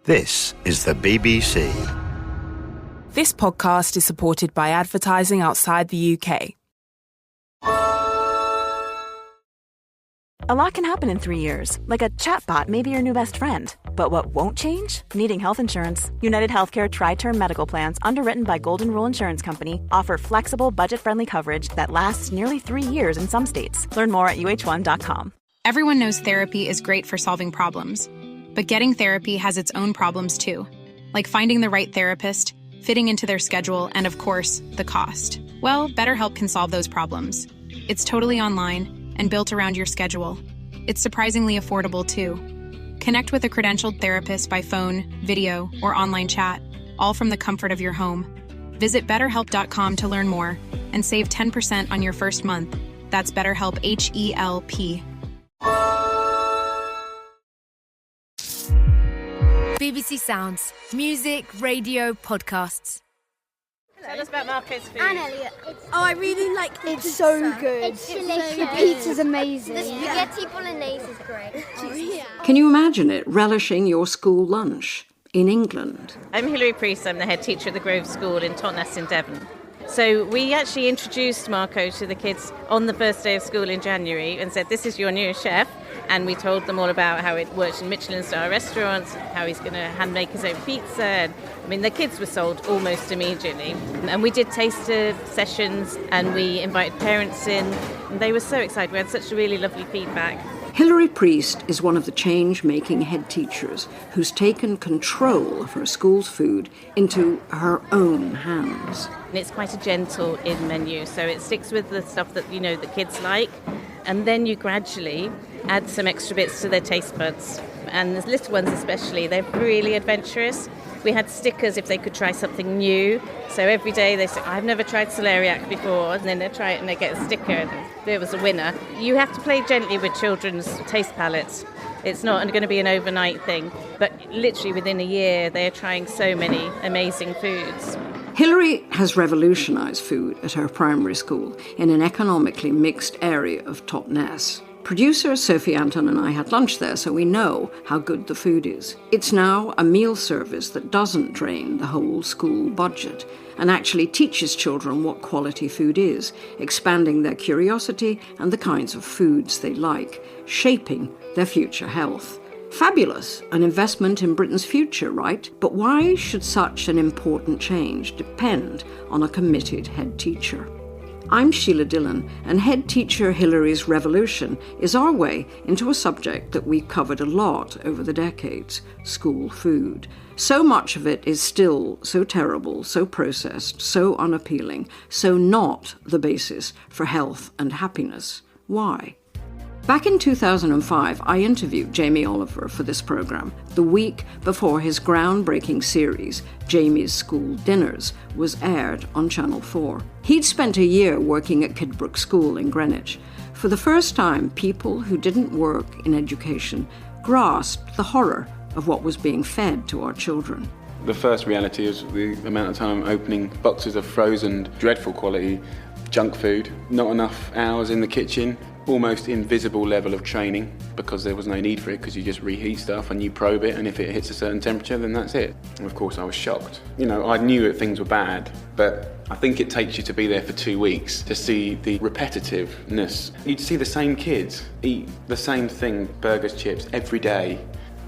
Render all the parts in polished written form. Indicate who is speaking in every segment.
Speaker 1: This is the BBC.
Speaker 2: This podcast is supported by advertising outside the UK.
Speaker 3: A lot can happen in 3 years, like a chatbot may be your new best friend. But what won't change? Needing health insurance. United Healthcare Tri-Term Medical Plans, underwritten by Golden Rule Insurance Company, offer flexible, budget-friendly coverage that lasts nearly 3 years in some states. Learn more at uh1.com.
Speaker 4: Everyone knows therapy is great for solving problems. But getting therapy has its own problems too. Like finding the right therapist, fitting into their schedule, and of course, the cost. Well, BetterHelp can solve those problems. It's totally online and built around your schedule. It's surprisingly affordable, too. Connect with a credentialed therapist by phone, video, or online chat, all from the comfort of your home. Visit BetterHelp.com to learn more and save 10% on your first month. That's BetterHelp, H-E-L-P.
Speaker 5: BBC Sounds. Music, radio, podcasts.
Speaker 6: Tell us about Marco's food.
Speaker 7: And Elliot.
Speaker 8: I really like the
Speaker 7: It's so good.
Speaker 8: It's delicious.
Speaker 7: The pizza's amazing. The spaghetti bolognese is great.
Speaker 9: Can you imagine it, relishing your school lunch in England?
Speaker 6: I'm Hilary Priest. I'm the head teacher at the Grove School in Totnes in Devon. So we actually introduced Marco to the kids on the first day of school in January and said, this is your new chef. And we told them all about how it works in Michelin-star restaurants, how he's going to hand make his own pizza. And, I mean, the kids were sold almost immediately. And we did taster sessions and we invited parents in. And they were so excited. We had such really lovely feedback.
Speaker 9: Hilary Priest is one of the change-making head teachers who's taken control of her school's food into her own hands.
Speaker 6: And it's quite a gentle in menu, so it sticks with the stuff that, you know, the kids like. And then you gradually add some extra bits to their taste buds. And the little ones especially, they're really adventurous. We had stickers if they could try something new. So every day they say, I've never tried celeriac before. And then they try it and they get a sticker. And there was a winner. You have to play gently with children's taste palettes. It's not going to be an overnight thing. But literally within a year, they're trying so many amazing foods.
Speaker 9: Hilary has revolutionised food at her primary school in an economically mixed area of Totnes. Producer Sophie, Anton and I had lunch there, so we know how good the food is. It's now a meal service that doesn't drain the whole school budget and actually teaches children what quality food is, expanding their curiosity and the kinds of foods they like, shaping their future health. Fabulous, an investment in Britain's future, right? But why should such an important change depend on a committed head teacher? I'm Sheila Dillon, and head teacher Hilary's revolution is our way into a subject that we've covered a lot over the decades, school food. So much of it is still so terrible, so processed, so unappealing, so not the basis for health and happiness. Why? Back in 2005, I interviewed Jamie Oliver for this programme, the week before his groundbreaking series, Jamie's School Dinners, was aired on Channel 4. He'd spent a year working at Kidbrooke School in Greenwich. For the first time, people who didn't work in education grasped the horror of what was being fed to our children.
Speaker 10: The first reality is the amount of time opening boxes of frozen, dreadful quality junk food, not enough hours in the kitchen, almost invisible level of training because there was no need for it because you just reheat stuff and you probe it, and if it hits a certain temperature then that's it. And of course I was shocked. You know, I knew that things were bad, but I think it takes you to be there for 2 weeks to see the repetitiveness. You'd see the same kids eat the same thing, burgers, chips, every day.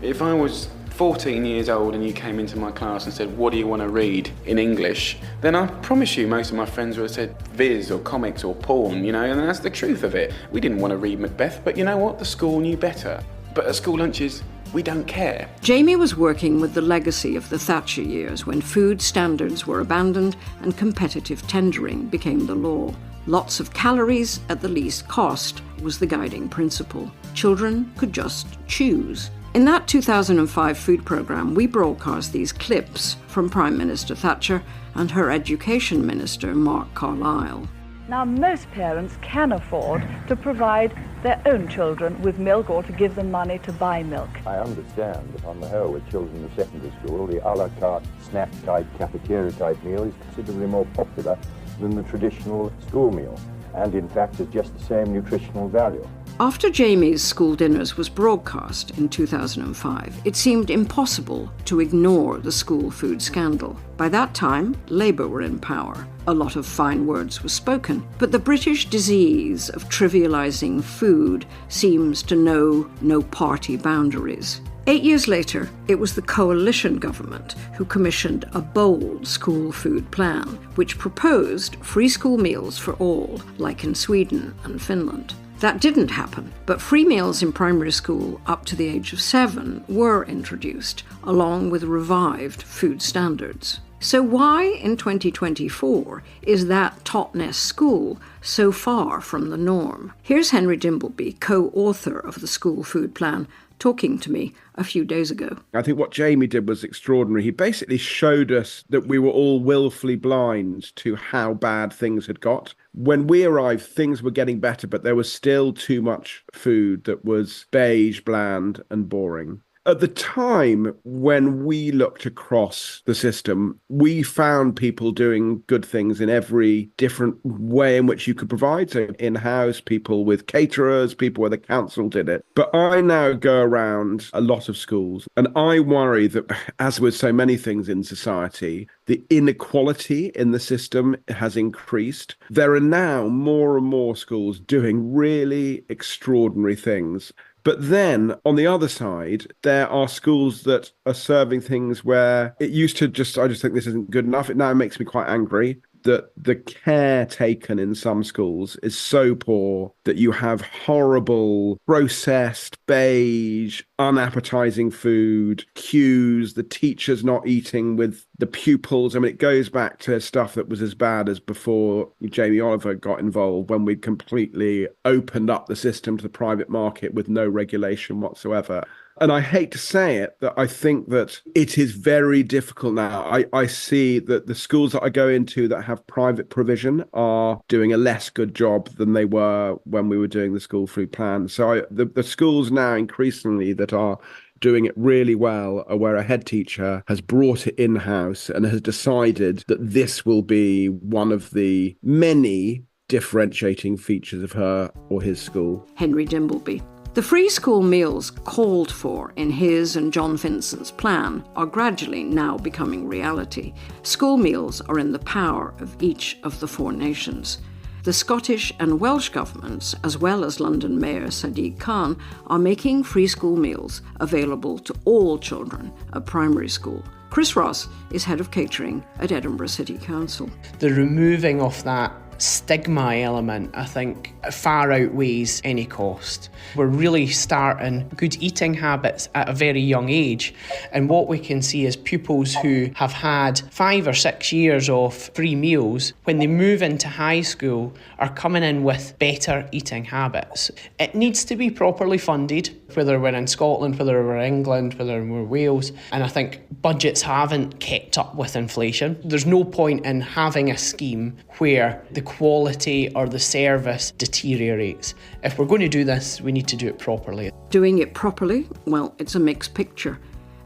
Speaker 10: If I was 14 years old and you came into my class and said, what do you want to read in English? Then I promise you most of my friends would have said Viz or comics or porn, you know, and that's the truth of it. We didn't want to read Macbeth, but you know what? The school knew better. But at school lunches, we don't care.
Speaker 9: Jamie was working with the legacy of the Thatcher years when food standards were abandoned and competitive tendering became the law. Lots of calories at the least cost was the guiding principle. Children could just choose. In that 2005 food programme, we broadcast these clips from Prime Minister Thatcher and her Education Minister, Mark Carlisle.
Speaker 11: Now, most parents can afford to provide their own children with milk or to give them money to buy milk.
Speaker 12: I understand that on the whole with children in the secondary school, the a la carte, snack-type, cafeteria-type meal is considerably more popular than the traditional school meal, and in fact has just the same nutritional value.
Speaker 9: After Jamie's School Dinners was broadcast in 2005, it seemed impossible to ignore the school food scandal. By that time, Labour were in power. A lot of fine words were spoken, but the British disease of trivialising food seems to know no party boundaries. 8 years later, it was the coalition government who commissioned a bold school food plan, which proposed free school meals for all, like in Sweden and Finland. That didn't happen, but free meals in primary school up to the age of 7 were introduced, along with revived food standards. So why in 2024 is that Totnes school so far from the norm? Here's Henry Dimbleby, co-author of the school food plan, talking to me a few days ago.
Speaker 8: I think what Jamie did was extraordinary. He basically showed us that we were all willfully blind to how bad things had got. When we arrived, things were getting better, but there was still too much food that was beige, bland, and boring. At the time, when we looked across the system, we found people doing good things in every different way in which you could provide. So in-house, people with caterers, people where the council did it. But I now go around a lot of schools, and I worry that, as with so many things in society, the inequality in the system has increased. There are now more and more schools doing really extraordinary things. But then, on the other side, there are schools that are serving things where it used to I just think this isn't good enough. It now makes me quite angry that the care taken in some schools is so poor that you have horrible, processed, beige, unappetizing food, queues, the teachers not eating with the pupils. I mean, it goes back to stuff that was as bad as before Jamie Oliver got involved, when we completely opened up the system to the private market with no regulation whatsoever. And I hate to say it, that I think that it is very difficult now. I see that the schools that I go into that have private provision are doing a less good job than they were when we were doing the school food plan. So the schools now increasingly that are doing it really well are where a head teacher has brought it in-house and has decided that this will be one of the many differentiating features of her or his school.
Speaker 9: Henry Dimbleby. The free school meals called for in his and John Vincent's plan are gradually now becoming reality. School meals are in the power of each of the 4 nations. The Scottish and Welsh governments, as well as London Mayor Sadiq Khan, are making free school meals available to all children at primary school. Chris Ross is head of catering at Edinburgh City Council.
Speaker 13: The removing of that stigma element, I think, far outweighs any cost. We're really starting good eating habits at a very young age, and what we can see is pupils who have had 5 or 6 years of free meals, when they move into high school, are coming in with better eating habits. It needs to be properly funded, whether we're in Scotland, whether we're in England, whether we're Wales, and I think budgets haven't kept up with inflation. There's no point in having a scheme where the quality or the service deteriorates. If we're going to do this, we need to do it properly.
Speaker 9: Doing it properly? Well, it's a mixed picture.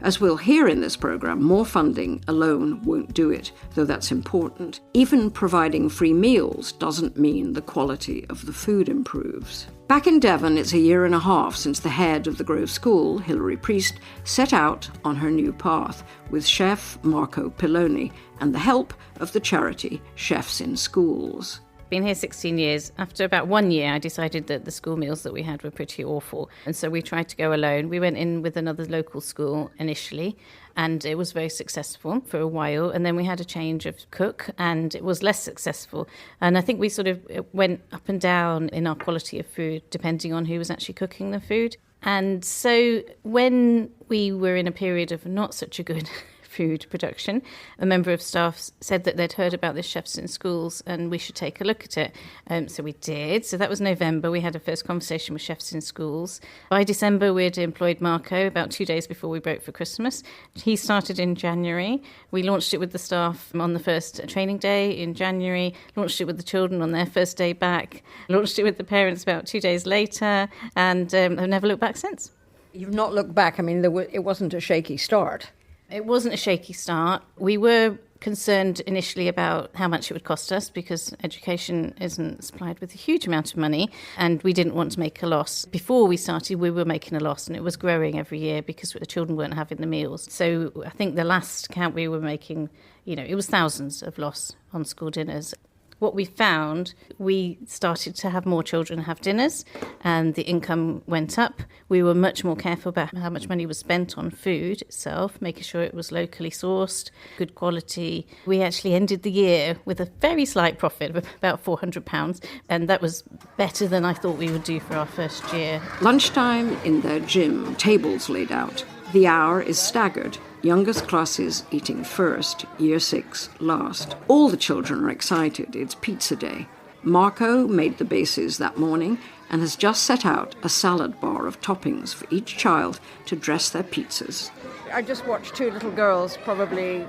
Speaker 9: As we'll hear in this programme, more funding alone won't do it, though that's important. Even providing free meals doesn't mean the quality of the food improves. Back in Devon, it's a year and a half since the head of the Grove School, Hilary Priest, set out on her new path with chef Marco Pilloni and the help of the charity Chefs in Schools.
Speaker 6: Been here 16 years. After about 1 year, I decided that the school meals that we had were pretty awful. And so we tried to go alone. We went in with another local school initially, and it was very successful for a while. And then we had a change of cook, and it was less successful. And I think we sort of went up and down in our quality of food, depending on who was actually cooking the food. And so when we were in a period of not such a good food production, a member of staff said that they'd heard about this Chefs in Schools and we should take a look at it. So we did. So that was November. We had a first conversation with Chefs in Schools. By December, we'd employed Marco about 2 days before we broke for Christmas. He started in January. We launched it with the staff on the first training day in January, launched it with the children on their first day back, launched it with the parents about 2 days later, and I've never looked back since.
Speaker 9: You've not looked back. I mean, it wasn't a shaky start.
Speaker 6: It wasn't a shaky start. We were concerned initially about how much it would cost us because education isn't supplied with a huge amount of money and we didn't want to make a loss. Before we started, we were making a loss and it was growing every year because the children weren't having the meals. So I think the last count we were making, it was thousands of loss on school dinners. What we found, we started to have more children have dinners and the income went up. We were much more careful about how much money was spent on food itself, making sure it was locally sourced, good quality. We actually ended the year with a very slight profit of about £400, and that was better than I thought we would do for our first year.
Speaker 9: Lunchtime in their gym, tables laid out. The hour is staggered. Youngest classes eating first, year 6 last. All the children are excited. It's pizza day. Marco made the bases that morning and has just set out a salad bar of toppings for each child to dress their pizzas.
Speaker 14: I just watched 2 little girls, probably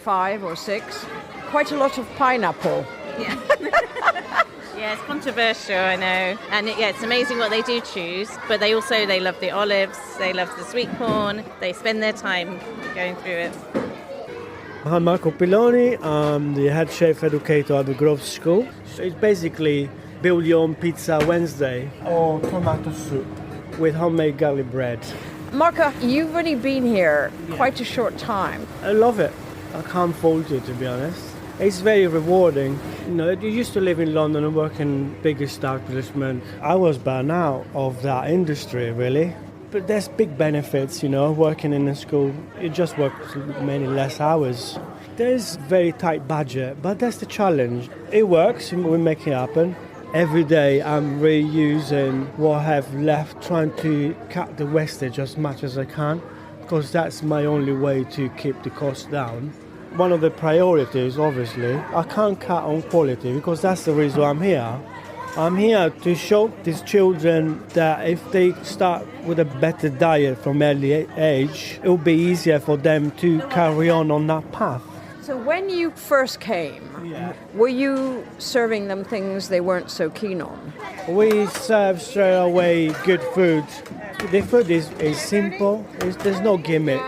Speaker 14: 5 or 6. Quite a lot of pineapple.
Speaker 6: Yeah. Yeah, it's controversial, I know. And it's amazing what they do choose. But they love the olives, they love the sweet corn. They spend their time going through it.
Speaker 15: I'm Marco Pilloni. I'm the head chef educator at the Grove School. It's basically build your own pizza Wednesday or tomato soup with homemade garlic bread.
Speaker 14: Marco, you've only been here quite a short time.
Speaker 15: I love it. I can't fault it, to be honest. It's very rewarding. You used to live in London and work in big establishment. I was burnt out of that industry, really. But there's big benefits, working in a school. You just work many less hours. There's very tight budget, but that's the challenge. It works, we make it happen. Every day I'm reusing what I have left, trying to cut the wastage as much as I can, because that's my only way to keep the cost down. One of the priorities, obviously, I can't cut on quality because that's the reason I'm here. I'm here to show these children that if they start with a better diet from early age, it will be easier for them to carry on that path.
Speaker 14: So when you first came, were you serving them things they weren't so keen on?
Speaker 15: We serve straight away good food. The food is simple, there's no gimmick.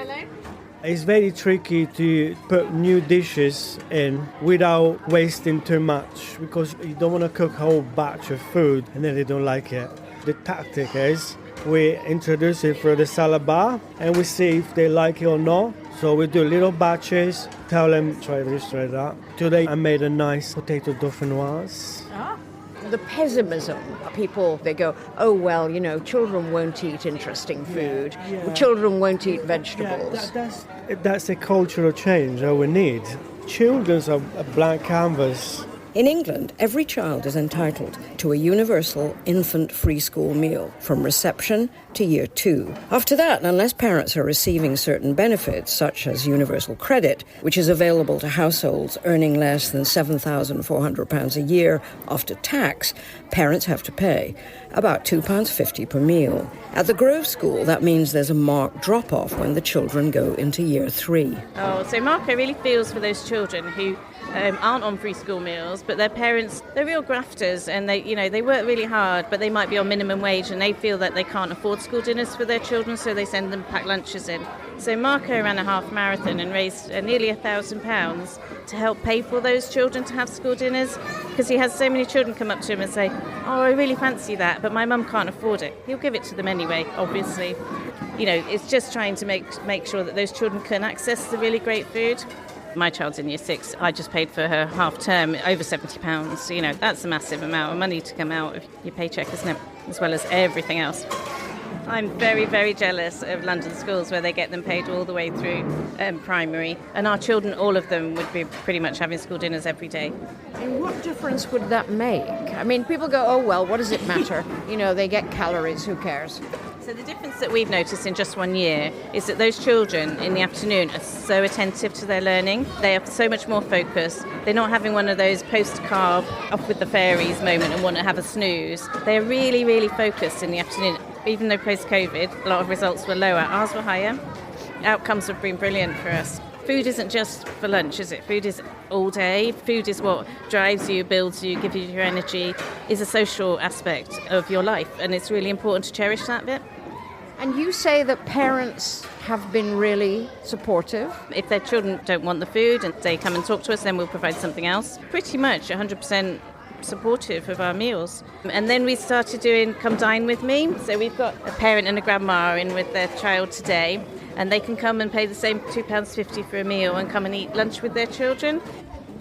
Speaker 15: It's very tricky to put new dishes in without wasting too much because you don't want to cook a whole batch of food and then they don't like it. The tactic is we introduce it through the salad bar and we see if they like it or not. So we do little batches, tell them try this, try that. Today I made a nice potato dauphinoise.
Speaker 14: The pessimism, people, they go, oh, well, children won't eat interesting food. Yeah. Children won't eat vegetables.
Speaker 15: That's a cultural change that we need. Children's a blank canvas.
Speaker 9: In England, every child is entitled to a universal infant free school meal from reception to year 2. After that, unless parents are receiving certain benefits, such as universal credit, which is available to households earning less than £7,400 a year after tax, parents have to pay about £2.50 per meal. At the Grove School, that means there's a marked drop-off when the children go into year 3.
Speaker 6: Oh, so Marco really feels for those children who aren't on free school meals, but their parents, they're real grafters and they work really hard, but they might be on minimum wage and they feel that they can't afford school dinners for their children, so they send them packed lunches in. So Marco ran a half marathon and raised nearly £1,000 to help pay for those children to have school dinners, because he has so many children come up to him and say, oh, I really fancy that, but my mum can't afford it. He'll give it to them anyway, obviously. It's just trying to make sure that those children can access the really great food. My child's in year 6. I just paid for her half term, over £70. That's a massive amount of money to come out of your paycheck, isn't it? As well as everything else. I'm very, very jealous of London schools where they get them paid all the way through primary. And our children, all of them, would be pretty much having school dinners every day.
Speaker 14: And what difference would that make? I mean, people go, oh, well, what does it matter? They get calories, who cares?
Speaker 6: So the difference that we've noticed in just 1 year is that those children in the afternoon are so attentive to their learning. They have so much more focus. They're not having one of those post-carb, off with the fairies moment and want to have a snooze. They're really, really focused in the afternoon. Even though post-COVID, a lot of results were lower, ours were higher. Outcomes have been brilliant for us. Food isn't just for lunch, is it? Food is all day. Food is what drives you, builds you, gives you your energy, is a social aspect of your life. And it's really important to cherish that bit.
Speaker 14: And you say that parents have been really supportive.
Speaker 6: If their children don't want the food and they come and talk to us, then we'll provide something else. Pretty much 100% supportive of our meals. And then we started doing Come Dine With Me. So we've got a parent and a grandma in with their child today, and they can come and pay the same £2.50 for a meal and come and eat lunch with their children.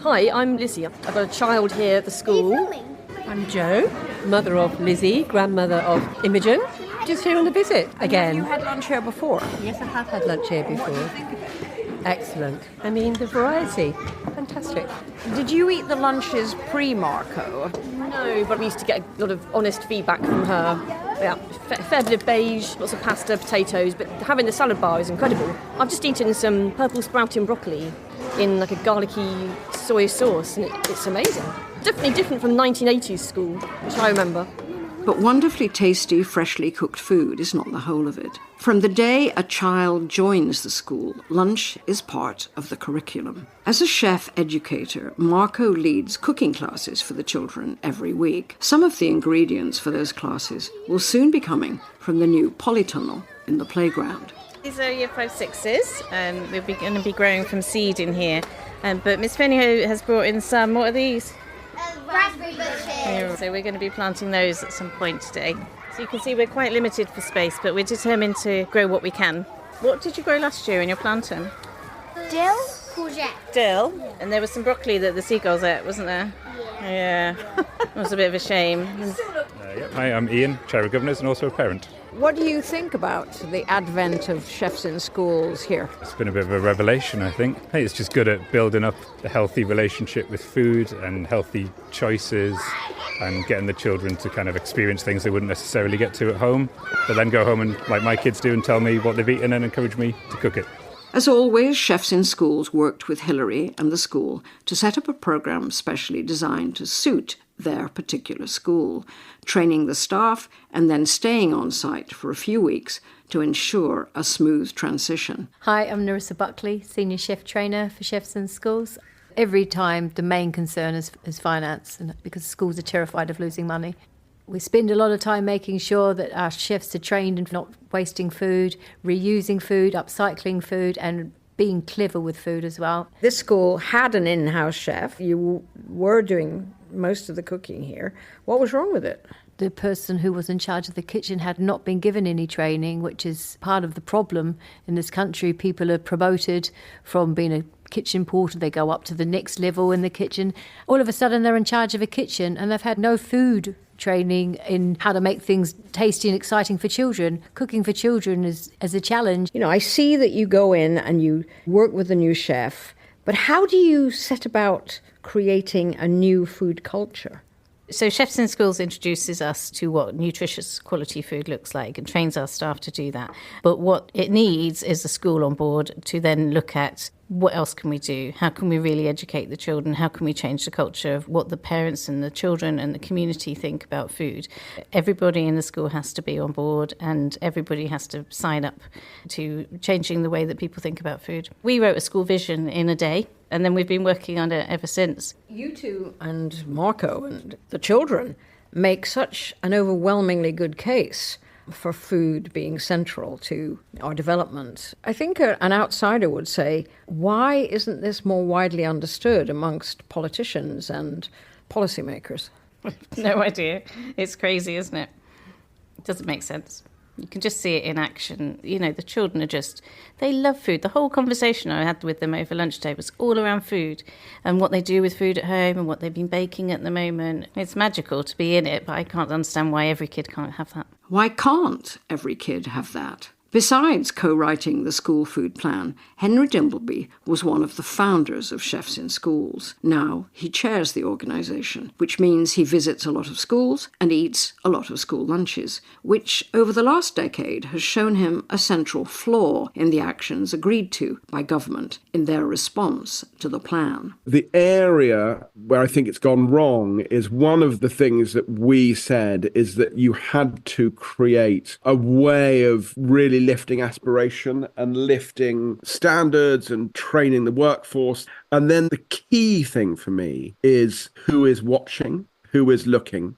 Speaker 16: Hi, I'm Lizzie. I've got a child here at the school. I'm Jo, mother of Lizzie, grandmother of Imogen. Just here on a visit again.
Speaker 14: Have you had lunch here before?
Speaker 16: Yes, I have had lunch here before. Excellent. I mean, the variety. Fantastic.
Speaker 14: Did you eat the lunches pre-Marco?
Speaker 16: No, but we used to get a lot of honest feedback from her. Yeah, fair bit of beige, lots of pasta, potatoes, but having the salad bar is incredible. I've just eaten some purple sprouting broccoli in like a garlicky soy sauce, and it's amazing. Definitely different from 1980s school, which I remember.
Speaker 9: But wonderfully tasty, freshly cooked food is not the whole of it. From the day a child joins the school, lunch is part of the curriculum. As a chef educator, Marco leads cooking classes for the children every week. Some of the ingredients for those classes will soon be coming from the new polytunnel in the playground.
Speaker 6: These are year 5-6s, and we're going to be growing from seed in here. But Miss Fenny has brought in some, what are these?
Speaker 7: Raspberry bushes.
Speaker 6: So we're going to be planting those at some point today. So you can see we're quite limited for space, but we're determined to grow what we can. What did you grow last year in your planting?
Speaker 7: Dill, courgette.
Speaker 6: Dill, and there was some broccoli that the seagulls ate, wasn't there? Yeah. It was a bit of a shame.
Speaker 17: Hi, I'm Ian, Chair of Governors and also a parent.
Speaker 14: What do you think about the advent of chefs in schools here?
Speaker 17: It's been a bit of a revelation, I think. Hey, it's just good at building up a healthy relationship with food and healthy choices and getting the children to kind of experience things they wouldn't necessarily get to at home, but then go home and, like my kids do, and tell me what they've eaten and encourage me to cook it.
Speaker 9: As always, Chefs in Schools worked with Hilary and the school to set up a programme specially designed to suit their particular school, training the staff and then staying on site for a few weeks to ensure a smooth transition.
Speaker 18: Hi, I'm Narissa Buckley, Senior Chef Trainer for Chefs in Schools. Every time the main concern is finance, and because schools are terrified of losing money. We spend a lot of time making sure that our chefs are trained in not wasting food, reusing food, upcycling food, and being clever with food as well.
Speaker 14: This school had an in-house chef. You were doing most of the cooking here. What was wrong with it?
Speaker 18: The person who was in charge of the kitchen had not been given any training, which is part of the problem in this country. People are promoted from being a kitchen porter, they go up to the next level in the kitchen. All of a sudden they're in charge of a kitchen and they've had no food training in how to make things tasty and exciting for children. Cooking for children is a challenge.
Speaker 14: You know, I see that you go in and you work with the new chef, but how do you set about creating a new food culture?
Speaker 6: So Chefs in Schools introduces us to what nutritious quality food looks like and trains our staff to do that. But what it needs is a school on board to then look at what else can we do? How can we really educate the children? How can we change the culture of what the parents and the children and the community think about food? Everybody in the school has to be on board and everybody has to sign up to changing the way that people think about food. We wrote a school vision in a day, and then we've been working on it ever since.
Speaker 14: You two and Marco and the children make such an overwhelmingly good case for food being central to our development. I think an outsider would say, why isn't this more widely understood amongst politicians and policymakers?
Speaker 6: No idea. It's crazy, isn't it? It doesn't make sense. You can just see it in action. You know, the children they love food. The whole conversation I had with them over lunch day was all around food and what they do with food at home and what they've been baking at the moment. It's magical to be in it, but I can't understand why every kid can't have that.
Speaker 9: Why can't every kid have that? Besides co-writing the school food plan, Henry Dimbleby was one of the founders of Chefs in Schools. Now he chairs the organisation, which means he visits a lot of schools and eats a lot of school lunches, which over the last decade has shown him a central flaw in the actions agreed to by government in their response to the plan.
Speaker 8: The area where I think it's gone wrong is one of the things that we said is that you had to create a way of really lifting aspiration and lifting standards and training the workforce. And then the key thing for me is who is watching, who is looking.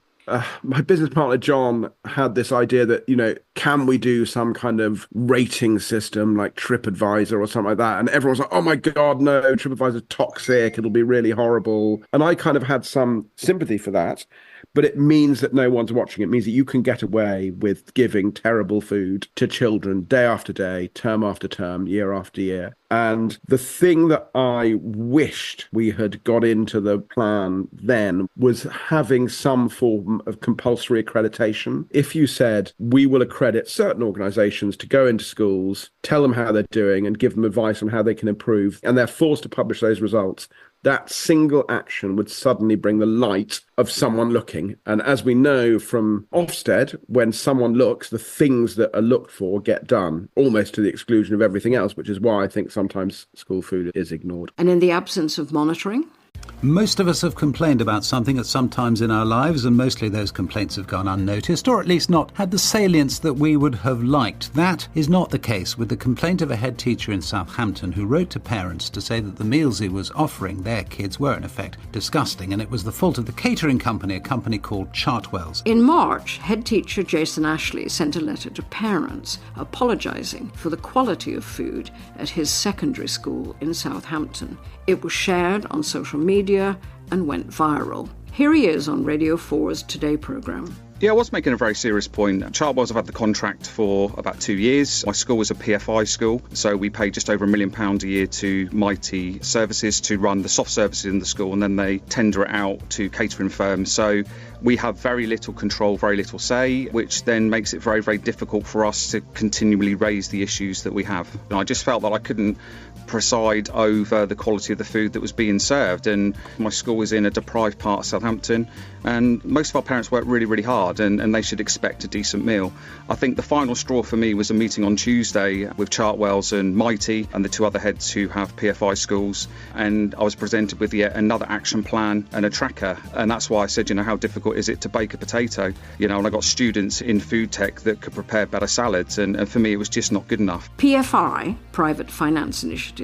Speaker 8: my business partner, John, had this idea that, can we do some kind of rating system like TripAdvisor or something like that? And everyone's like, oh my God, no, TripAdvisor's toxic. It'll be really horrible. And I kind of had some sympathy for that. But it means that no one's watching. It means that you can get away with giving terrible food to children day after day, term after term, year after year. And the thing that I wished we had got into the plan then was having some form of compulsory accreditation. If you said, we will accredit certain organisations to go into schools, tell them how they're doing and give them advice on how they can improve, and they're forced to publish those results, that single action would suddenly bring the light of someone looking. And as we know from Ofsted, when someone looks, the things that are looked for get done, almost to the exclusion of everything else, which is why I think sometimes school food is ignored.
Speaker 9: And in the absence of monitoring?
Speaker 19: Most of us have complained about something at some times in our lives, and mostly those complaints have gone unnoticed, or at least not had the salience that we would have liked. That is not the case with the complaint of a head teacher in Southampton who wrote to parents to say that the meals he was offering their kids were in effect disgusting, and it was the fault of the catering company, a company called Chartwell's.
Speaker 9: In March, head teacher Jason Ashley sent a letter to parents apologising for the quality of food at his secondary school in Southampton. It was shared on social media and went viral. Here he is on Radio 4's Today programme.
Speaker 20: Yeah, I was making a very serious point. Chartwell's have had the contract for about 2 years. My school was a PFI school, so we pay just over £1 million a year to Mighty Services to run the soft services in the school, and then they tender it out to catering firms. So we have very little control, very little say, which then makes it very, very difficult for us to continually raise the issues that we have. And I just felt that I couldn't preside over the quality of the food that was being served, and my school is in a deprived part of Southampton, and most of our parents work really, really hard, and they should expect a decent meal. I think the final straw for me was a meeting on Tuesday with Chartwell's and Mighty and the two other heads who have PFI schools, and I was presented with yet another action plan and a tracker, and that's why I said, how difficult is it to bake a potato? And I got students in food tech that could prepare better salads, and for me it was just not good enough.
Speaker 9: PFI, Private Finance Initiative,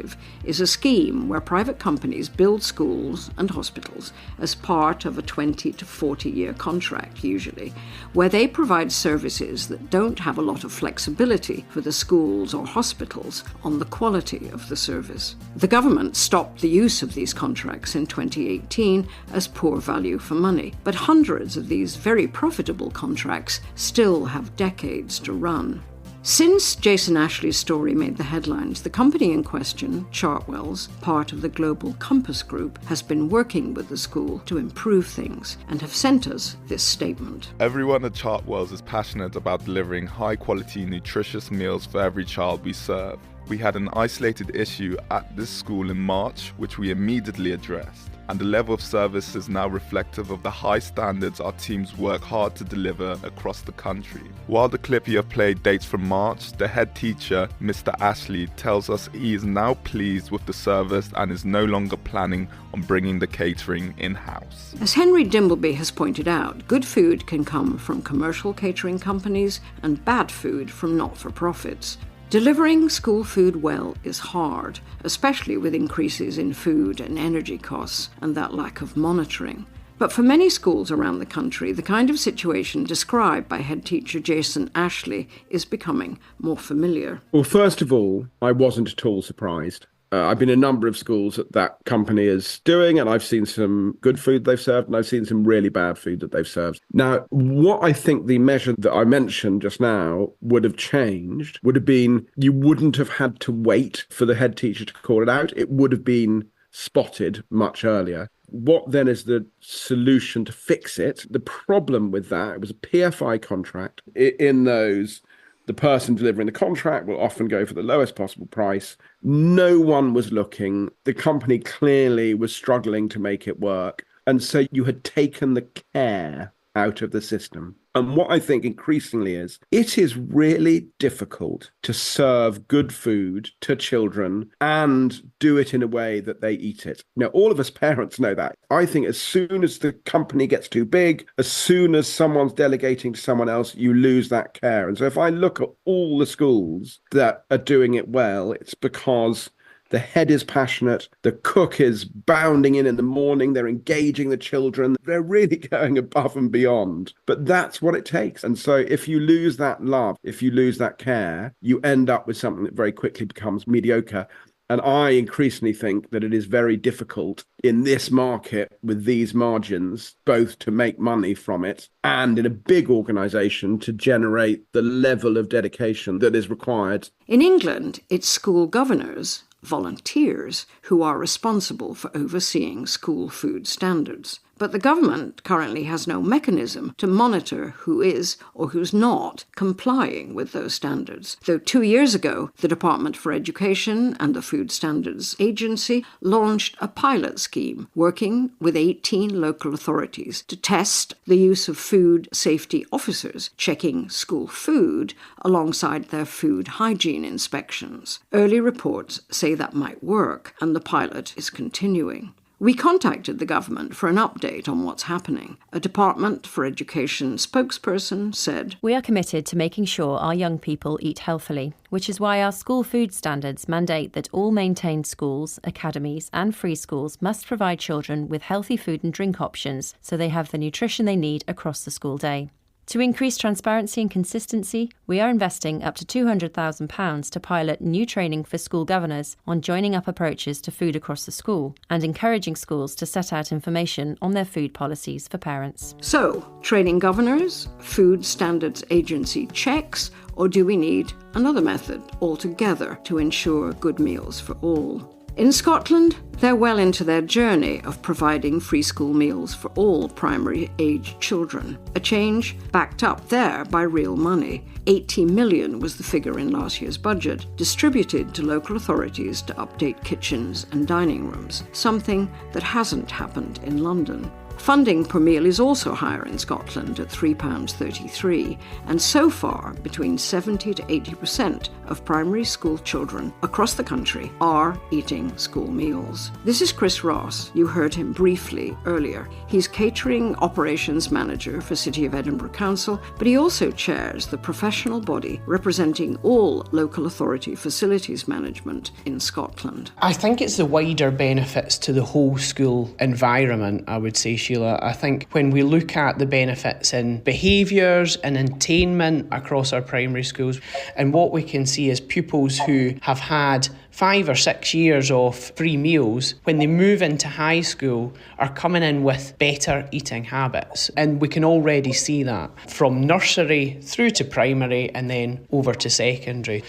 Speaker 9: is a scheme where private companies build schools and hospitals as part of a 20 to 40-year contract, usually, where they provide services that don't have a lot of flexibility for the schools or hospitals on the quality of the service. The government stopped the use of these contracts in 2018 as poor value for money, but hundreds of these very profitable contracts still have decades to run. Since Jason Ashley's story made the headlines, the company in question, Chartwell's, part of the Global Compass Group, has been working with the school to improve things and have sent us this statement.
Speaker 21: Everyone at Chartwell's is passionate about delivering high-quality, nutritious meals for every child we serve. We had an isolated issue at this school in March, which we immediately addressed, and the level of service is now reflective of the high standards our teams work hard to deliver across the country. While the clip you have played dates from March, the head teacher, Mr. Ashley, tells us he is now pleased with the service and is no longer planning on bringing the catering in-house.
Speaker 9: As Henry Dimbleby has pointed out, good food can come from commercial catering companies and bad food from not-for-profits. Delivering school food well is hard, especially with increases in food and energy costs and that lack of monitoring. But for many schools around the country, the kind of situation described by head teacher Jason Ashley is becoming more familiar.
Speaker 8: Well, first of all, I wasn't at all surprised. I've been in a number of schools that company is doing, and I've seen some good food they've served, and I've seen some really bad food that they've served. Now, what I think the measure that I mentioned just now would have changed would have been you wouldn't have had to wait for the head teacher to call it out. It would have been spotted much earlier. What then is the solution to fix it? The problem with that, it was a PFI contract. In those, the person delivering the contract will often go for the lowest possible price. No one was looking. The company clearly was struggling to make it work. And so you had taken the care out of the system. And what I think increasingly is, it is really difficult to serve good food to children and do it in a way that they eat it. Now, all of us parents know that. I think as soon as the company gets too big, as soon as someone's delegating to someone else, you lose that care. And so if I look at all the schools that are doing it well, it's because The head is passionate. The cook is bounding in the morning. They're engaging the children. They're really going above and beyond. But that's what it takes. And so if you lose that love, if you lose that care, you end up with something that very quickly becomes mediocre. And I increasingly think that it is very difficult in this market with these margins, both to make money from it and in a big organisation to generate the level of dedication that is required.
Speaker 9: In England, it's school governors, volunteers, who are responsible for overseeing school food standards. But the government currently has no mechanism to monitor who is or who's not complying with those standards. Though 2 years ago, the Department for Education and the Food Standards Agency launched a pilot scheme working with 18 local authorities to test the use of food safety officers checking school food alongside their food hygiene inspections. Early reports say that might work, and the pilot is continuing. We contacted the government for an update on what's happening. A Department for Education spokesperson said,
Speaker 1: "We are committed to making sure our young people eat healthily, which is why our school food standards mandate that all maintained schools, academies and free schools must provide children with healthy food and drink options so they have the nutrition they need across the school day. To increase transparency and consistency, we are investing up to £200,000 to pilot new training for school governors on joining up approaches to food across the school and encouraging schools to set out information on their food policies for parents."
Speaker 9: So, training governors, Food Standards Agency checks, or do we need another method altogether to ensure good meals for all? In Scotland, they're well into their journey of providing free school meals for all primary-aged children, a change backed up there by real money. 80 million was the figure in last year's budget, distributed to local authorities to update kitchens and dining rooms, something that hasn't happened in London. Funding per meal is also higher in Scotland at £3.33, and so far between 70 to 80% of primary school children across the country are eating school meals. This is Chris Ross. You heard him briefly earlier. He's catering operations manager for City of Edinburgh Council, but he also chairs the professional body representing all local authority facilities management in Scotland.
Speaker 13: I think it's the wider benefits to the whole school environment, I would say, Sheila. I think when we look at the benefits in behaviours and attainment across our primary schools, and what we can see is pupils who have had 5 or 6 years of free meals, when they move into high school, are coming in with better eating habits. And we can already see that from nursery through to primary and then over to secondary.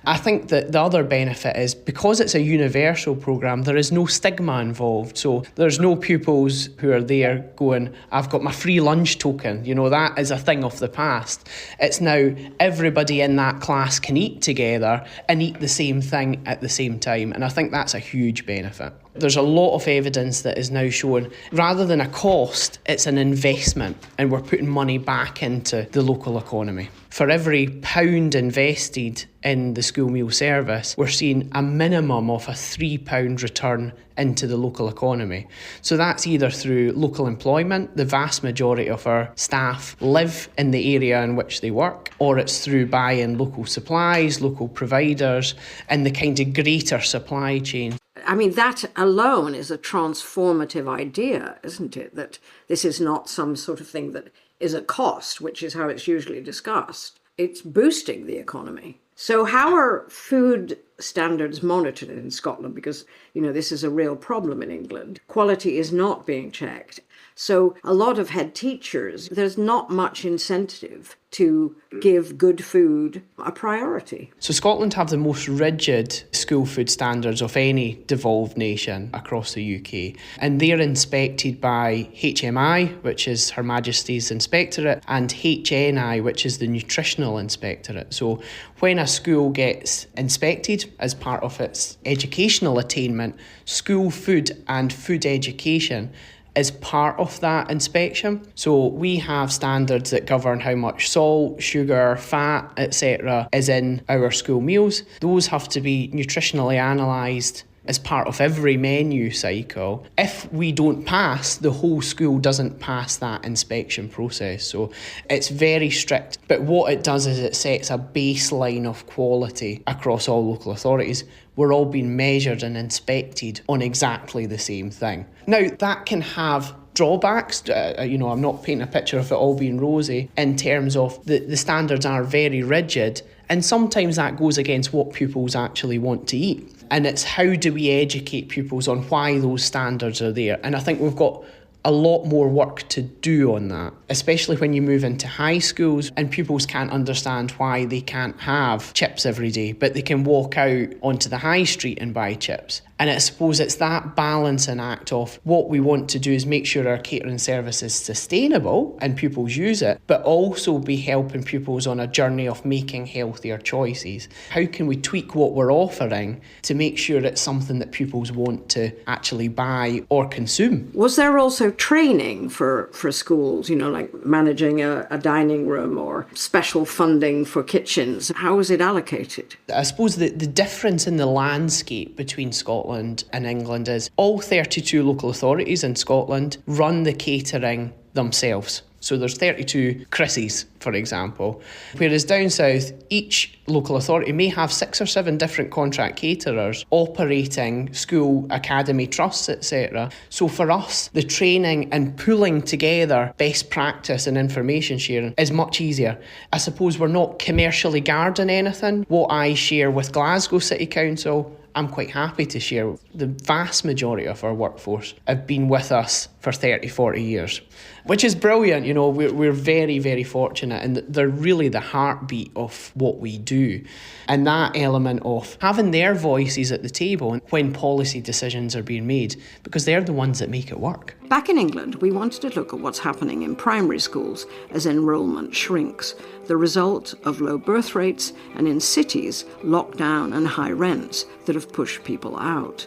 Speaker 13: I think that the other benefit is because it's a universal programme, there is no stigma involved. So there's no pupils who are there going, "I've got my free lunch token." You know, that is a thing of the past. It's now everybody in that class can eat together and eat the same thing at the same time. And I think that's a huge benefit. There's a lot of evidence that is now showing rather than a cost, it's an investment, and we're putting money back into the local economy. For every £1 invested in the school meal service, we're seeing a minimum of a £3 return into the local economy. So that's either through local employment, the vast majority of our staff live in the area in which they work, or it's through buying local supplies, local providers, and the kind of greater supply chain.
Speaker 9: I mean, that alone is a transformative idea, isn't it? That this is not some sort of thing that is a cost, which is how it's usually discussed. It's boosting the economy. So how are food standards monitored in Scotland? Because, you know, this is a real problem in England. Quality is not being checked. So a lot of head teachers, there's not much incentive to give good food a priority.
Speaker 13: So Scotland have the most rigid school food standards of any devolved nation across the UK. And they're inspected by HMI, which is Her Majesty's Inspectorate, and HNI, which is the Nutritional Inspectorate. So when a school gets inspected as part of its educational attainment, school food and food education is part of that inspection. So we have standards that govern how much salt, sugar, fat, etc. is in our school meals. Those have to be nutritionally analysed as part of every menu cycle. If we don't pass, the whole school doesn't pass that inspection process. So it's very strict. But what it does is it sets a baseline of quality across all local authorities. We're all being measured and inspected on exactly the same thing. Now, that can have drawbacks. I'm not painting a picture of it all being rosy in terms of the standards are very rigid, and sometimes that goes against what pupils actually want to eat. And it's how do we educate pupils on why those standards are there. And I think we've got a lot more work to do on that, especially when you move into high schools and pupils can't understand why they can't have chips every day, but they can walk out onto the high street and buy chips. And I suppose it's that balancing act of what we want to do is make sure our catering service is sustainable and pupils use it, but also be helping pupils on a journey of making healthier choices. How can we tweak what we're offering to make sure it's something that pupils want to actually buy or consume?
Speaker 9: Was there also training for schools, like managing a dining room or special funding for kitchens? How was it allocated?
Speaker 13: I suppose the difference in the landscape between Scotland and England is all 32 local authorities in Scotland run the catering themselves. So there's 32 Chrissies, for example. Whereas down south, each local authority may have 6 or 7 different contract caterers operating school, academy, trusts, etc. So for us, the training and pulling together best practice and information sharing is much easier. I suppose we're not commercially guarding anything. What I share with Glasgow City Council, I'm quite happy to share. The vast majority of our workforce have been with us for 30, 40 years, which is brilliant. We're very, very fortunate, and they're really the heartbeat of what we do. And that element of having their voices at the table when policy decisions are being made, because they're the ones that make it work.
Speaker 9: Back in England, we wanted to look at what's happening in primary schools as enrolment shrinks, the result of low birth rates, and in cities, lockdown and high rents that have pushed people out.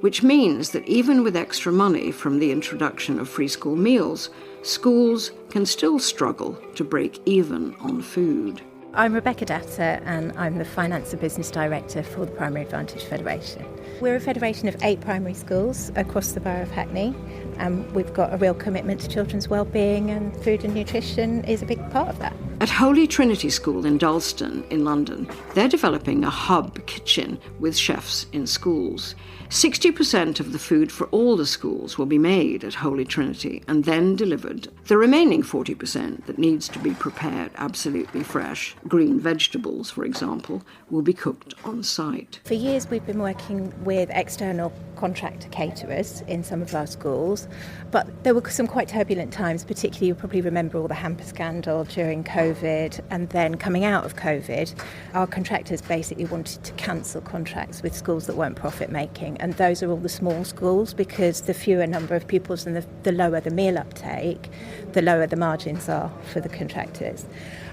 Speaker 9: Which means that even with extra money from the introduction of free school meals, schools can still struggle to break even on food.
Speaker 2: I'm Rebecca Datter, and I'm the Finance and Business Director for the Primary Advantage Federation. We're a federation of 8 primary schools across the borough of Hackney, and we've got a real commitment to children's well-being, and food and nutrition is a big part of that.
Speaker 9: At Holy Trinity School in Dalston in London, they're developing a hub kitchen with chefs in schools. 60% of the food for all the schools will be made at Holy Trinity and then delivered. The remaining 40% that needs to be prepared absolutely fresh, green vegetables, for example, will be cooked on site.
Speaker 2: For years we've been working with external contractor caterers in some of our schools, but there were some quite turbulent times, particularly you probably remember all the hamper scandal during COVID, and then coming out of COVID, our contractors basically wanted to cancel contracts with schools that weren't profit making, and those are all the small schools, because the fewer number of pupils and the lower the meal uptake, the lower the margins are for the contractors.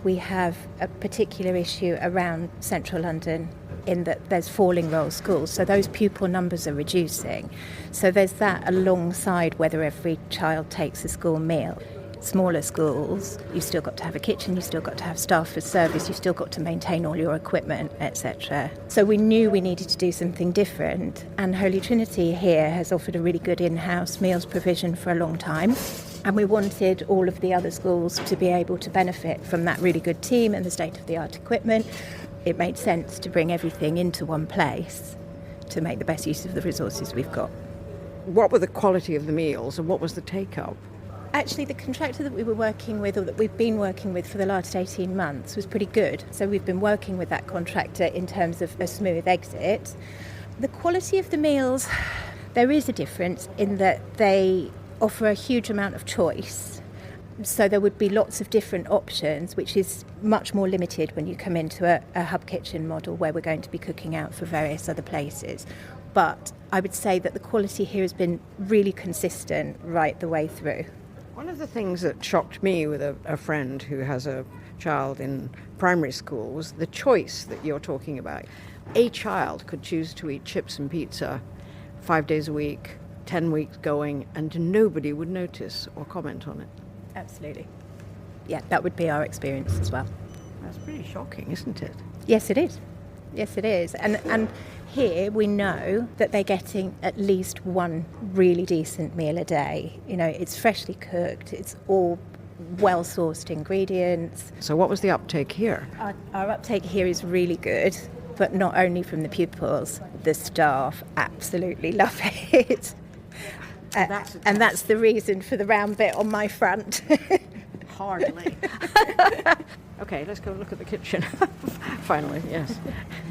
Speaker 2: We have a particular issue around central London in that there's falling roll schools, so those pupil numbers are reducing. So there's that alongside whether every child takes a school meal. Smaller schools, you've still got to have a kitchen, you've still got to have staff for service, you've still got to maintain all your equipment, etc. So we knew we needed to do something different, and Holy Trinity here has offered a really good in-house meals provision for a long time, and we wanted all of the other schools to be able to benefit from that really good team and the state-of-the-art equipment. It made sense to bring everything into one place to make the best use of the resources we've got.
Speaker 9: What were the quality of the meals and what was the take-up?
Speaker 2: Actually, the contractor that we were working with, or that we've been working with for the last 18 months, was pretty good. So we've been working with that contractor in terms of a smooth exit. The quality of the meals, there is a difference in that they offer a huge amount of choice. So there would be lots of different options, which is much more limited when you come into a hub kitchen model where we're going to be cooking out for various other places. But I would say that the quality here has been really consistent right the way through.
Speaker 9: One of the things that shocked me with a friend who has a child in primary school was the choice that you're talking about. A child could choose to eat chips and pizza 5 days a week, 10 weeks going, and nobody would notice or comment on it.
Speaker 2: Absolutely. Yeah, that would be our experience as well.
Speaker 9: That's pretty shocking, isn't it?
Speaker 2: Yes, it is. Yes, it is. And here we know that they're getting at least one really decent meal a day. You know, it's freshly cooked, it's all well-sourced ingredients.
Speaker 14: So what was the uptake here?
Speaker 2: Our uptake here is really good, but not only from the pupils, the staff absolutely love it. And that's the reason for the round bit on my front.
Speaker 14: Hardly. Okay, let's go look at the kitchen. Finally, yes.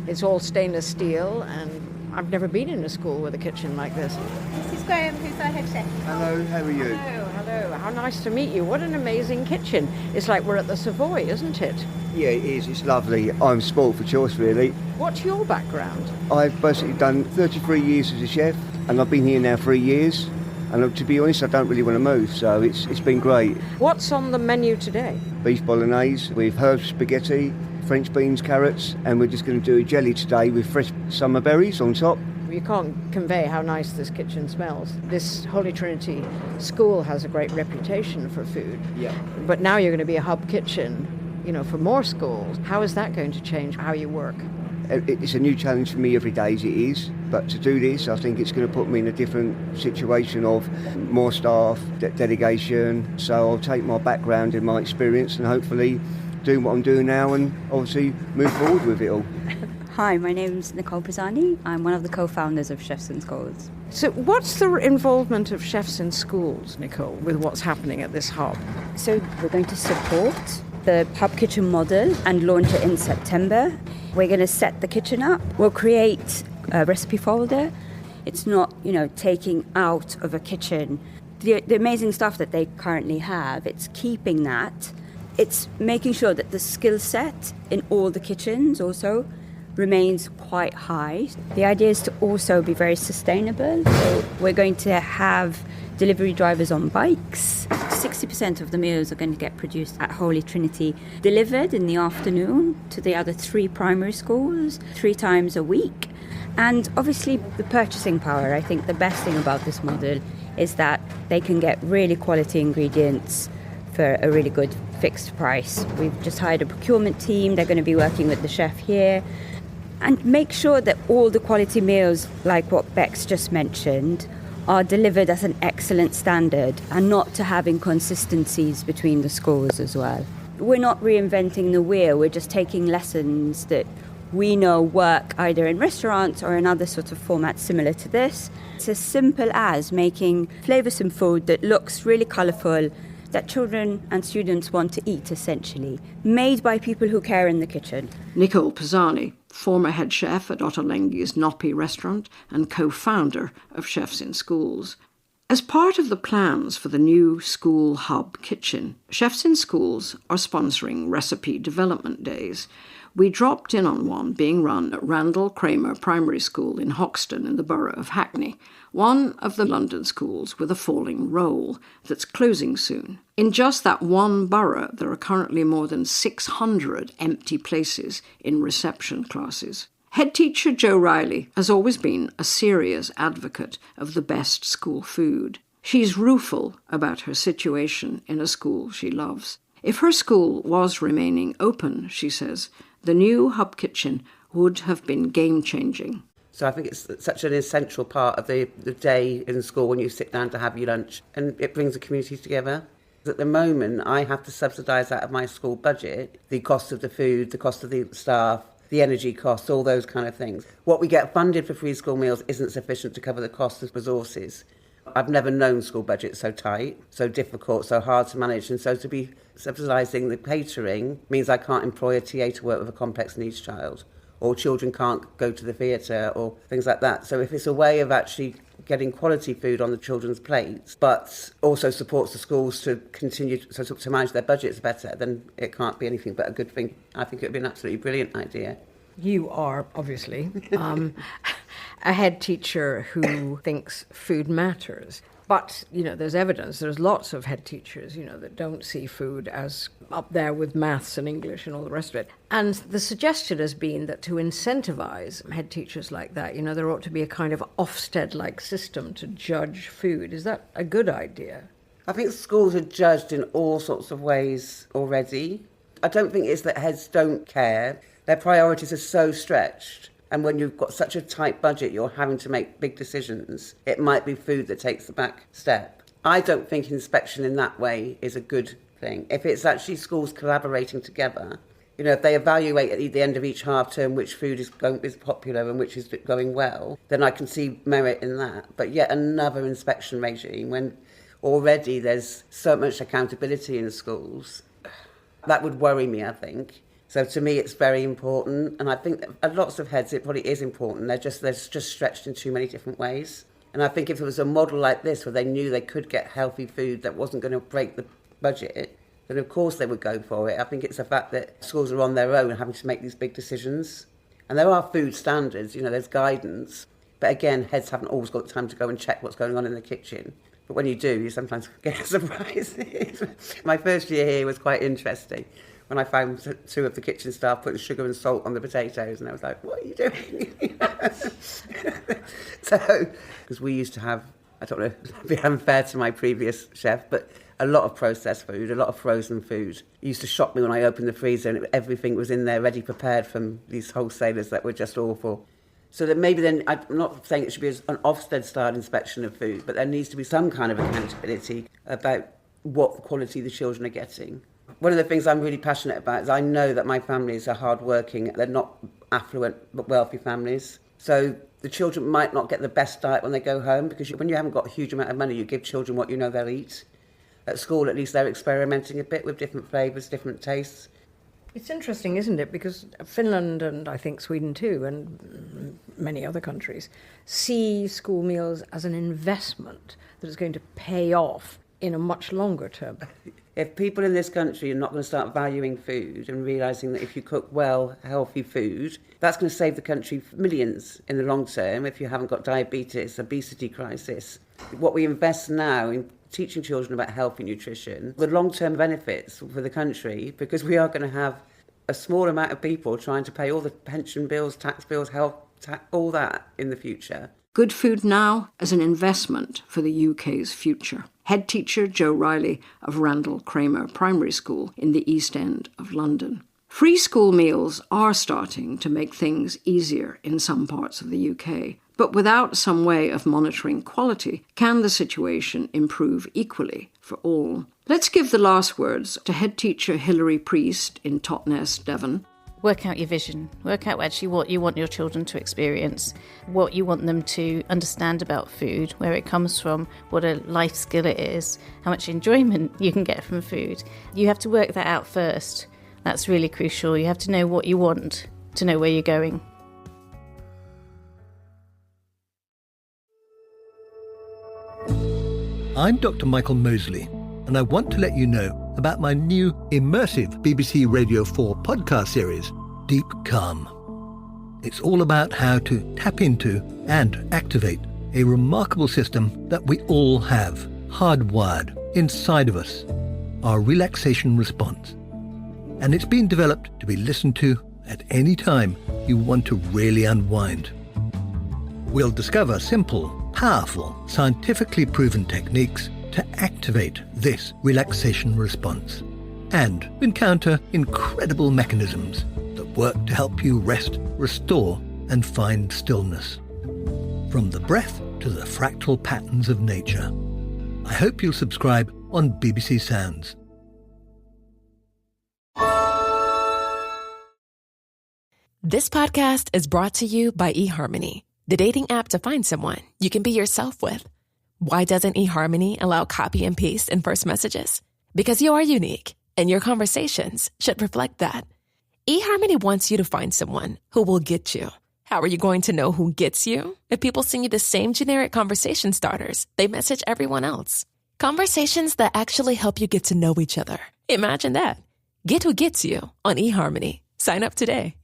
Speaker 14: It's all stainless steel, and I've never been in a school with a kitchen like this.
Speaker 2: Mrs. Graham, who's our head chef.
Speaker 3: Hello, how are you?
Speaker 14: Hello. How nice to meet you. What an amazing kitchen. It's like we're at the Savoy, isn't it?
Speaker 3: Yeah, it is. It's lovely. I'm spoilt for choice, really.
Speaker 14: What's your background?
Speaker 3: I've basically done 33 years as a chef, and I've been here now 3 years. And to be honest, I don't really want to move, so it's been great.
Speaker 14: What's on the menu today?
Speaker 3: Beef bolognese with herb spaghetti, French beans, carrots, and we're just going to do a jelly today with fresh summer berries on top.
Speaker 14: You can't convey how nice this kitchen smells. This Holy Trinity school has a great reputation for food.
Speaker 3: Yeah.
Speaker 14: But now you're going to be a hub kitchen, you know, for more schools. How is that going to change how you work?
Speaker 3: It's a new challenge for me every day as it is, but to do this I think it's going to put me in a different situation of more staff, delegation, so I'll take my background and my experience and hopefully do what I'm doing now and obviously move forward with it all.
Speaker 22: Hi, my name's Nicole Pisani. I'm one of the co-founders of Chefs in Schools.
Speaker 14: So what's the involvement of Chefs in Schools, Nicole, with what's happening at this hub?
Speaker 22: So we're going to support the hub kitchen model and launch it in September. We're going to set the kitchen up. We'll create a recipe folder. It's not, taking out of a kitchen the amazing stuff that they currently have. It's keeping that. It's making sure that the skill set in all the kitchens also remains quite high. The idea is to also be very sustainable. So we're going to have delivery drivers on bikes. 60% of the meals are going to get produced at Holy Trinity, delivered in the afternoon to the other 3 primary schools 3 times a week. And obviously the purchasing power. I think the best thing about this model is that they can get really quality ingredients for a really good fixed price. We've just hired a procurement team. They're going to be working with the chef here and make sure that all the quality meals, like what Bex just mentioned, are delivered at an excellent standard and not to have inconsistencies between the schools as well. We're not reinventing the wheel, we're just taking lessons that we know work either in restaurants or in other sort of formats similar to this. It's as simple as making flavoursome food that looks really colourful, that children and students want to eat, essentially, made by people who care in the kitchen.
Speaker 9: Nicole Pisani, former head chef at Ottolenghi's Noppi restaurant and co-founder of Chefs in Schools. As part of the plans for the new school hub kitchen, Chefs in Schools are sponsoring recipe development days. We dropped in on one being run at Randall Kramer Primary School in Hoxton in the borough of Hackney, one of the London schools with a falling role that's closing soon. In just that one borough, there are currently more than 600 empty places in reception classes. Head teacher Jo Riley has always been a serious advocate of the best school food. She's rueful about her situation in a school she loves. If her school was remaining open, she says, the new hub kitchen would have been game-changing.
Speaker 23: So I think it's such an essential part of the day in school when you sit down to have your lunch, and it brings the community together. At the moment, I have to subsidise out of my school budget the cost of the food, the cost of the staff, the energy costs, all those kind of things. What we get funded for free school meals isn't sufficient to cover the cost of resources. I've never known school budgets so tight, so difficult, so hard to manage, and so to be subsidising the catering means I can't employ a TA to work with a complex needs child, or children can't go to the theatre, or things like that. So if it's a way of actually getting quality food on the children's plates, but also supports the schools to continue to manage their budgets better, then it can't be anything but a good thing. I think it would be an absolutely brilliant idea.
Speaker 14: You are, obviously, a head teacher who thinks food matters. But, there's evidence, there's lots of head teachers, that don't see food as up there with maths and English and all the rest of it. And the suggestion has been that to incentivise head teachers like that, there ought to be a kind of Ofsted-like system to judge food. Is that a good idea?
Speaker 23: I think schools are judged in all sorts of ways already. I don't think it's that heads don't care. Their priorities are so stretched. And when you've got such a tight budget, you're having to make big decisions. It might be food that takes the back step. I don't think inspection in that way is a good thing. If it's actually schools collaborating together, you know, if they evaluate at the end of each half term which food is popular and which is going well, then I can see merit in that. But yet another inspection regime when already there's so much accountability in schools, that would worry me, I think. So to me, it's very important. And I think that at lots of heads, it probably is important. They're just stretched in too many different ways. And I think if it was a model like this where they knew they could get healthy food that wasn't going to break the budget, then of course they would go for it. I think it's the fact that schools are on their own having to make these big decisions. And there are food standards, you know, there's guidance. But again, heads haven't always got time to go and check what's going on in the kitchen. But when you do, you sometimes get surprises. My first year here was quite interesting when I found two of the kitchen staff putting sugar and salt on the potatoes, and I was like, what are you doing? So, because we used to have, I don't know, be unfair to my previous chef, but a lot of processed food, a lot of frozen food. It used to shock me when I opened the freezer and everything was in there ready prepared from these wholesalers that were just awful. So that maybe then, I'm not saying it should be an Ofsted-style inspection of food, but there needs to be some kind of accountability about what quality the children are getting. One of the things I'm really passionate about is I know that my families are hard-working. They're not affluent but wealthy families. So the children might not get the best diet when they go home, because when you haven't got a huge amount of money, you give children what you know they'll eat. At school, at least, they're experimenting a bit with different flavours, different tastes.
Speaker 14: It's interesting, isn't it? Because Finland and I think Sweden too, and many other countries, see school meals as an investment that is going to pay off in a much longer term.
Speaker 23: If people in this country are not going to start valuing food and realising that if you cook well, healthy food, that's going to save the country millions in the long term if you haven't got diabetes, obesity crisis. What we invest now in teaching children about healthy nutrition, the long-term benefits for the country, because we are going to have a small amount of people trying to pay all the pension bills, tax bills, health, all that in the future.
Speaker 9: Good food now as an investment for the UK's future. Head teacher Jo Riley of Randall Cramer Primary School in the East End of London. Free school meals are starting to make things easier in some parts of the UK. But without some way of monitoring quality, can the situation improve equally for all? Let's give the last words to head teacher Hilary Priest in Totnes, Devon.
Speaker 6: Work out your vision. Work out actually what you want your children to experience, what you want them to understand about food, where it comes from, what a life skill it is, how much enjoyment you can get from food. You have to work that out first. That's really crucial. You have to know what you want to know where you're going.
Speaker 4: I'm Dr. Michael Mosley, and I want to let you know about my new immersive BBC Radio 4 podcast series, Deep Calm. It's all about how to tap into and activate a remarkable system that we all have, hardwired inside of us, our relaxation response. And it's been developed to be listened to at any time you want to really unwind. We'll discover simple, powerful, scientifically proven techniques to activate this relaxation response and encounter incredible mechanisms that work to help you rest, restore, and find stillness. From the breath to the fractal patterns of nature. I hope you'll subscribe on BBC Sounds.
Speaker 5: This podcast is brought to you by eHarmony, the dating app to find someone you can be yourself with. Why doesn't eHarmony allow copy and paste in first messages? Because you are unique, and your conversations should reflect that. eHarmony wants you to find someone who will get you. How are you going to know who gets you? If people send you the same generic conversation starters they message everyone else. Conversations that actually help you get to know each other. Imagine that. Get who gets you on eHarmony. Sign up today.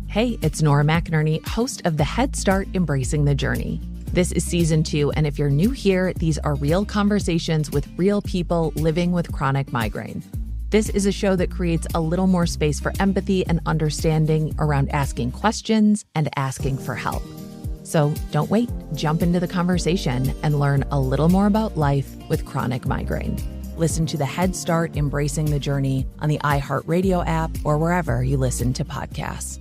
Speaker 10: Hey, it's Nora McInerney, host of the Head Start Embracing the Journey. This is season 2, and if you're new here, these are real conversations with real people living with chronic migraine. This is a show that creates a little more space for empathy and understanding around asking questions and asking for help. So don't wait, jump into the conversation and learn a little more about life with chronic migraine. Listen to the Head Start Embracing the Journey on the iHeartRadio app or wherever you listen to podcasts.